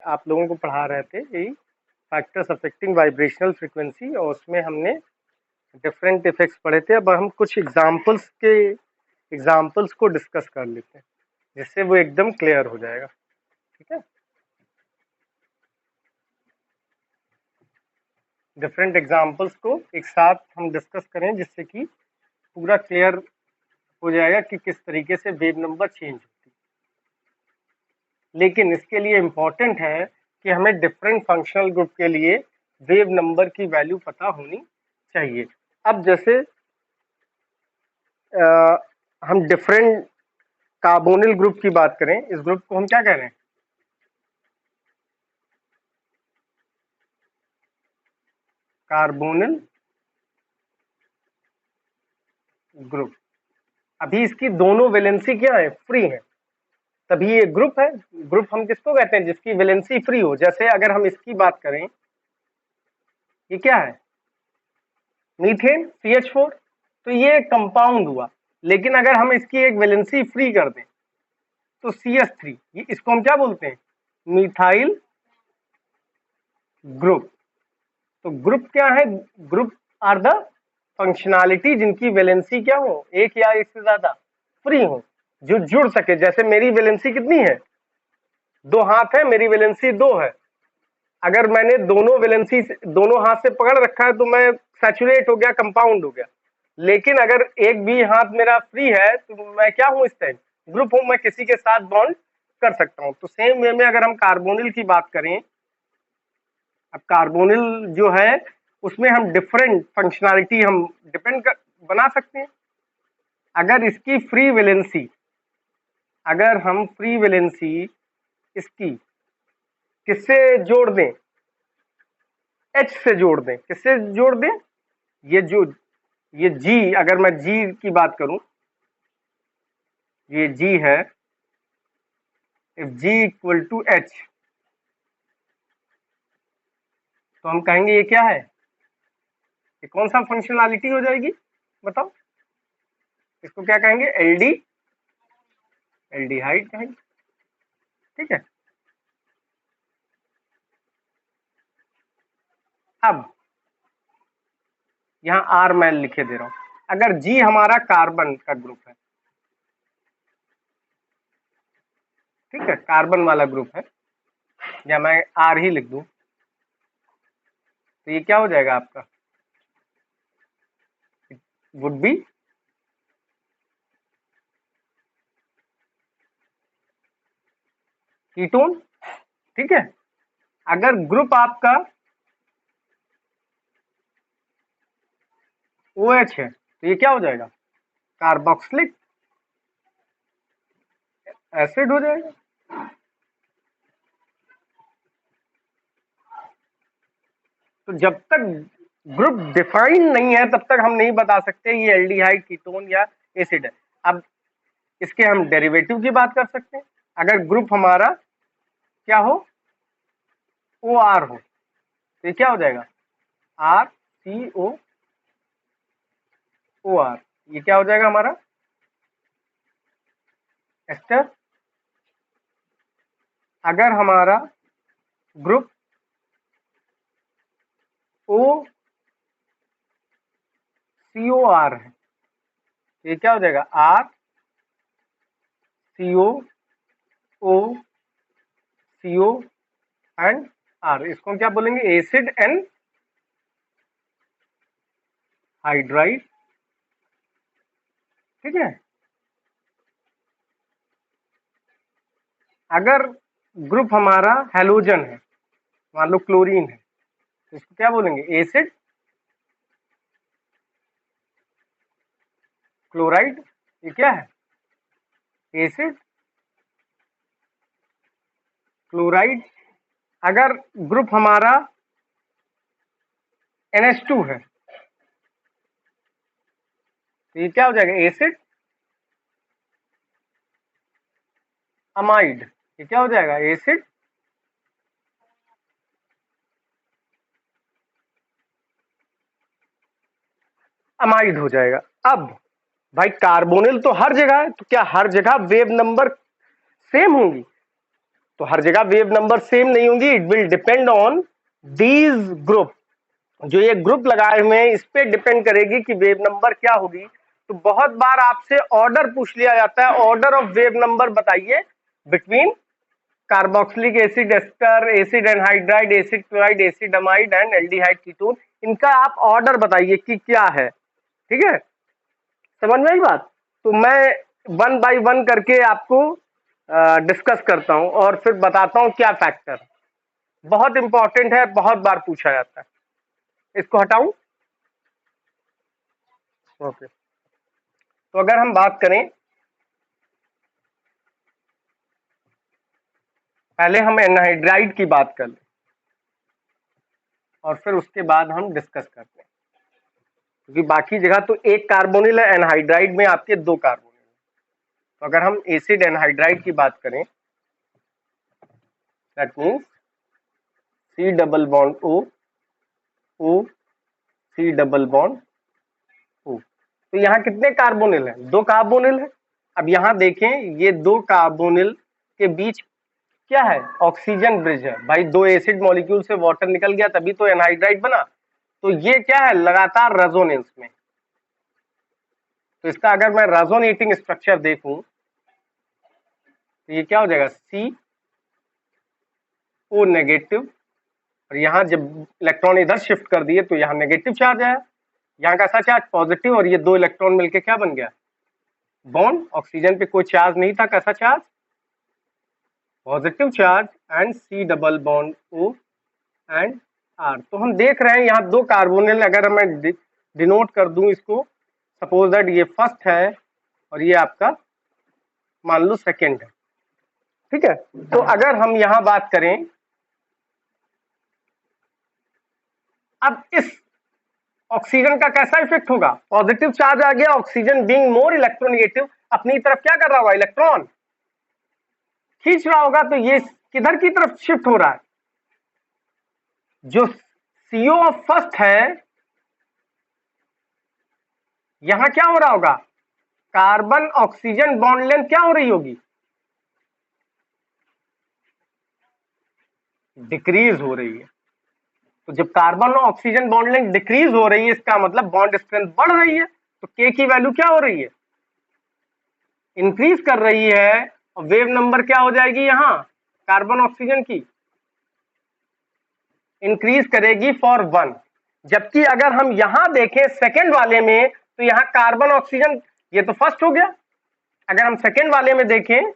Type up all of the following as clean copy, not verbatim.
आप लोगों को पढ़ा रहे थे यही फैक्टर्स अफेक्टिंग वाइब्रेशनल फ्रीक्वेंसी, और उसमें हमने डिफरेंट इफेक्ट्स पढ़े थे। अब हम कुछ एग्जाम्पल्स को डिस्कस कर लेते हैं जिससे वो एकदम क्लियर हो जाएगा। ठीक है, डिफरेंट एग्जाम्पल्स को एक साथ हम डिस्कस करें जिससे कि पूरा क्लियर हो जाएगा कि किस तरीके से वेव नंबर चेंज होती है। लेकिन इसके लिए इम्पोर्टेंट है कि हमें डिफरेंट फंक्शनल ग्रुप के लिए वेव नंबर की वैल्यू पता होनी चाहिए। अब जैसे हम डिफरेंट कार्बोनिल ग्रुप की बात करें, इस ग्रुप को हम क्या कह रहे हैं? Carbonyl group. अभी इसकी दोनों वैलेंसी क्या है? फ्री है, तभी ये ग्रुप है। ग्रुप हम किसको कहते हैं? जिसकी वैलेंसी फ्री हो। जैसे अगर हम इसकी बात करें, ये क्या है? मीथेन CH4, तो ये कंपाउंड हुआ। लेकिन अगर हम इसकी एक वैलेंसी फ्री कर दें तो CH3, ये इसको हम क्या बोलते हैं? Methyl group. तो ग्रुप क्या है? ग्रुप आर द फंक्शनैलिटी जिनकी वैलेंसी क्या हो? एक या एक से ज्यादा फ्री हो, जो जुड़ सके। जैसे मेरी वैलेंसी कितनी है? 2 हाथ है, मेरी वैलेंसी 2 है। अगर मैंने दोनों वैलेंसी दोनों हाथ से पकड़ रखा है तो मैं सैचुरेट हो गया, कंपाउंड हो गया। लेकिन अगर एक भी हाथ मेरा फ्री है तो मैं क्या हूं? इस टाइम ग्रुप हूं, मैं किसी के साथ बॉन्ड कर सकता हूं। तो सेम वे में अगर हम कार्बोनिल की बात करें, अब कार्बोनिल जो है उसमें हम डिफरेंट फंक्शनैलिटी हम बना सकते हैं। अगर इसकी फ्री वैलेंसी, अगर हम फ्री वैलेंसी इसकी किससे जोड़ दें? H से जोड़ दें। किससे जोड़ दें? ये G, अगर मैं G की बात करूं, ये G है। If G equal to H, तो हम कहेंगे ये क्या है? ये कौन सा फंक्शनैलिटी हो जाएगी? बताओ, इसको क्या कहेंगे? एल्डिहाइड कहेंगे। ठीक है, अब यहां R मैं लिखे दे रहा हूं। अगर G हमारा कार्बन का ग्रुप है, ठीक है, कार्बन वाला ग्रुप है, या मैं R ही लिख दूं, तो ये क्या हो जाएगा आपका? Would be ketone. ठीक है, अगर ग्रुप आपका OH है तो ये क्या हो जाएगा? कार्बोक्सिलिक एसिड हो जाएगा। तो जब तक ग्रुप डिफाइन नहीं है तब तक हम नहीं बता सकते ये एल्डिहाइड, कीटोन या एसिड है। अब इसके हम डेरिवेटिव की बात कर सकते हैं। अगर ग्रुप हमारा क्या हो? OR हो, तो ये क्या हो जाएगा? RCOOR। ये क्या हो जाएगा हमारा? एस्टर। अगर हमारा ग्रुप OCOR है तो ये क्या हो जाएगा? RCOO and R। इसको हम क्या बोलेंगे? Acid and hydride. ठीक है, अगर ग्रुप हमारा हैलोजन है, मान लो क्लोरीन है, तो इसको क्या बोलेंगे? Acid chloride. ये क्या है? Acid chloride. अगर ग्रुप हमारा NH2 है तो ये क्या हो जाएगा? Acid amide. ये क्या हो जाएगा? एसिड अमाइड हो जाएगा। अब भाई कार्बोनिल तो हर जगह है, तो क्या हर जगह वेव नंबर सेम होंगी? तो हर जगह वेव नंबर सेम नहीं होंगी, it will depend on these group. जो ये ग्रुप लगाए हुए हैं इस पे डिपेंड करेगी कि वेव नंबर क्या होगी। तो बहुत बार आपसे ऑर्डर पूछ लिया जाता है, ऑर्डर ऑफ वेव नंबर बताइए between carboxylic acid ester, acid anhydride, acid chloride, acid amide and aldehyde ketone. इनका आप ऑर्डर बताइए कि क्या है। ठीक है, समझ में आई बात? तो मैं वन बाय वन करके आपको डिस्कस करता हूं और फिर बताता हूं क्या फैक्टर। बहुत इंपॉर्टेंट है, बहुत बार पूछा जाता है। इसको हटाऊं? ओके। तो अगर हम बात करें, पहले हम एनहाइड्राइड की बात कर लें और फिर उसके बाद हम डिस्कस करते हैं, क्योंकि बाकी जगह तो एक कार्बोनिल है, एनहाइड्राइड में आपके दो कार्बोनिल। तो अगर हम एसिड एनहाइड्राइड की बात करें, that means C double bond O, O C double bond O। तो यहाँ कितने कार्बोनिल हैं? दो कार्बोनिल है। अब यहाँ देखें, ये दो कार्बोनिल के बीच क्या है? ऑक्सीजन ब्रिज है भाई। दो एसिड मॉलिक्यूल से वाटर निकल गया तभी तो एनहाइड्राइड बना। तो ये क्या है? लगातार रेजोनेंस में। तो इसका अगर मैं रेजोनेटिंग स्ट्रक्चर देखूं तो ये क्या हो जाएगा? CO नेगेटिव, और यहाँ जब इलेक्ट्रॉन इधर शिफ्ट कर दिए तो यहाँ नेगेटिव चार्ज आया, यहाँ कैसा चार्ज? पॉजिटिव, और ये दो इलेक्ट्रॉन मिलके क्या बन गया? बॉन्ड। ऑक्सीजन पे कोई चार्ज नहीं था, कैसा charge? Positive charge, and C double bond O and R। तो हम देख रहे हैं यहाँ दो कार्बोनिल, अगर मैं डिनोट कर दूं इसको, सपोज दैट ये फर्स्ट है और ये आपका मान लो सेकेंड है। ठीक है, तो अगर हम यहां बात करें, अब इस ऑक्सीजन का कैसा इफेक्ट होगा? पॉजिटिव चार्ज आ गया, ऑक्सीजन बीइंग मोर इलेक्ट्रोनेगेटिव अपनी तरफ क्या कर रहा होगा? इलेक्ट्रॉन खींच रहा होगा। तो ये किधर की तरफ शिफ्ट हो रहा है? जो CO ऑफ फर्स्ट है, यहां क्या हो रहा होगा? कार्बन ऑक्सीजन बॉन्ड लेंथ क्या हो रही होगी? डिक्रीज हो रही है। तो जब कार्बन और ऑक्सीजन बॉन्ड लेंथ डिक्रीज हो रही है, इसका मतलब बॉन्ड स्ट्रेंथ बढ़ रही है। तो K की वैल्यू क्या हो रही है? इंक्रीज कर रही है। और वेव नंबर क्या हो जाएगी? यहां कार्बन ऑक्सीजन की इंक्रीज करेगी फॉर 1। जबकि अगर हम यहां देखें सेकेंड वाले में, तो यहां कार्बन ऑक्सीजन, ये तो फर्स्ट हो गया। अगर हम सेकेंड वाले में देखें,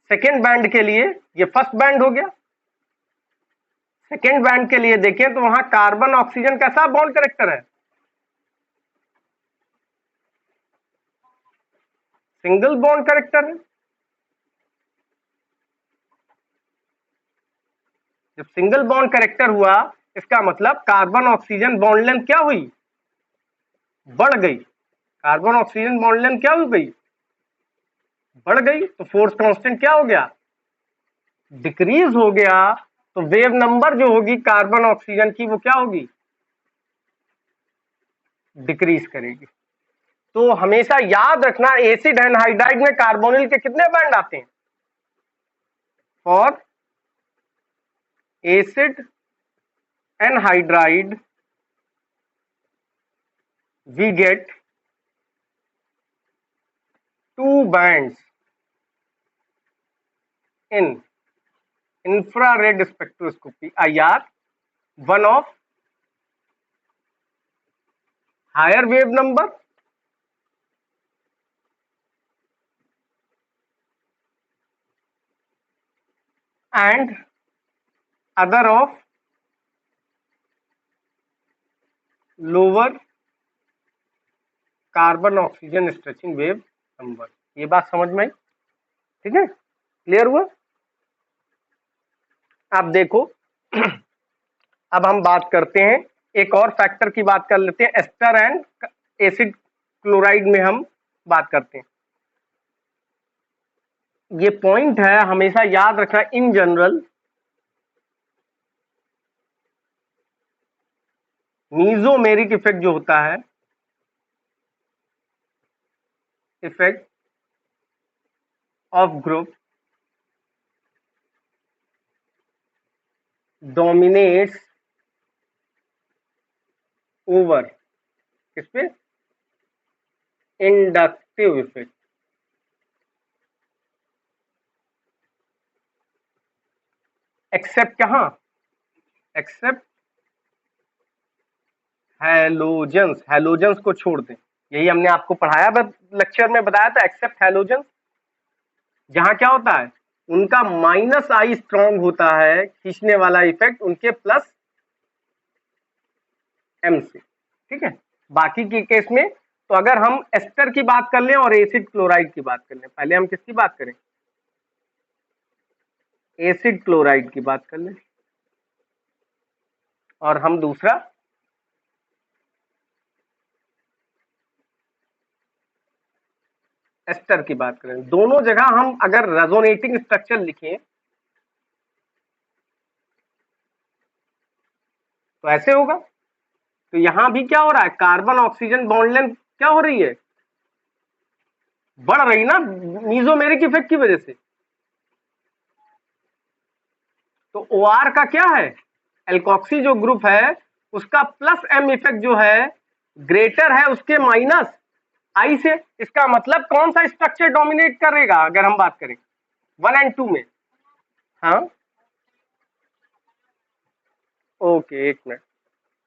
सेकेंड बैंड के लिए ये फर्स्ट बैंड हो गया। सेकेंड बैंड के लिए देखें तो वहां कार्बन ऑक्सीजन कैसा बॉन्ड करेक्टर है? सिंगल बॉन्ड करेक्टर है। जब सिंगल बॉन्ड करेक्टर हुआ, इसका मतलब कार्बन ऑक्सीजन बॉन्ड लेंथ क्या हुई? बढ़ गई। कार्बन ऑक्सीजन बॉन्ड लेंथ क्या हो गई? बढ़ गई। तो फोर्स कांस्टेंट क्या हो गया? डिक्रीज हो गया। तो वेव नंबर जो होगी कार्बन ऑक्सीजन की, वो क्या होगी? डिक्रीज करेगी। तो हमेशा याद रखना, एसिड एनहाइड्राइड में कार्बोनिल के कितने बैंड आते हैं? For acid anhydride we get two bands in infrared spectroscopy, IR, one of higher wave number and other of lower carbon oxygen stretching wave number. ये बात समझ में आई? ठीक है, क्लियर हुआ? आप देखो अब हम बात करते हैं, एक और फैक्टर की बात कर लेते हैं, एस्टर एंड एसिड क्लोराइड में हम बात करते हैं। ये पॉइंट है, हमेशा याद रखना। इन जनरल मीजोमेरिक इफेक्ट जो होता है, effect of group dominates over किस पे, इंडक्टिव इफेक्ट। एक्सेप्ट कहां, एक्सेप्ट हैलोजेंस, हैलोजेंस को छोड़ दें, यही हमने आपको पढ़ाया लेक्चर में बताया था, एक्सेप्ट हैलोजेंस। जहां क्या होता है, उनका माइनस आई स्ट्रॉन्ग होता है खींचने वाला इफेक्ट उनके प्लस एम से, ठीक है। बाकी के केस में तो अगर हम एस्टर की बात कर लें और एसिड क्लोराइड की बात कर लें, पहले हम किसकी बात करें, एसिड क्लोराइड की बात कर लें, और हम दूसरा एस्टर की बात करें। दोनों जगह हम अगर रेजोनेटिंग स्ट्रक्चर लिखें तो ऐसे होगा। तो यहां भी क्या हो रहा है, कार्बन ऑक्सीजन बॉन्ड लेंथ क्या हो रही है, बढ़ रही ना, मीजोमेरिक इफेक्ट की वजह से। तो ओ आर का क्या है, एल्कोक्सी जो ग्रुप है उसका प्लस एम इफेक्ट जो है ग्रेटर है उसके माइनस आई से। इसका मतलब कौन सा स्ट्रक्चर डोमिनेट करेगा अगर हम बात करें 1 और 2 में। हाँ, ओके, एक मिनट।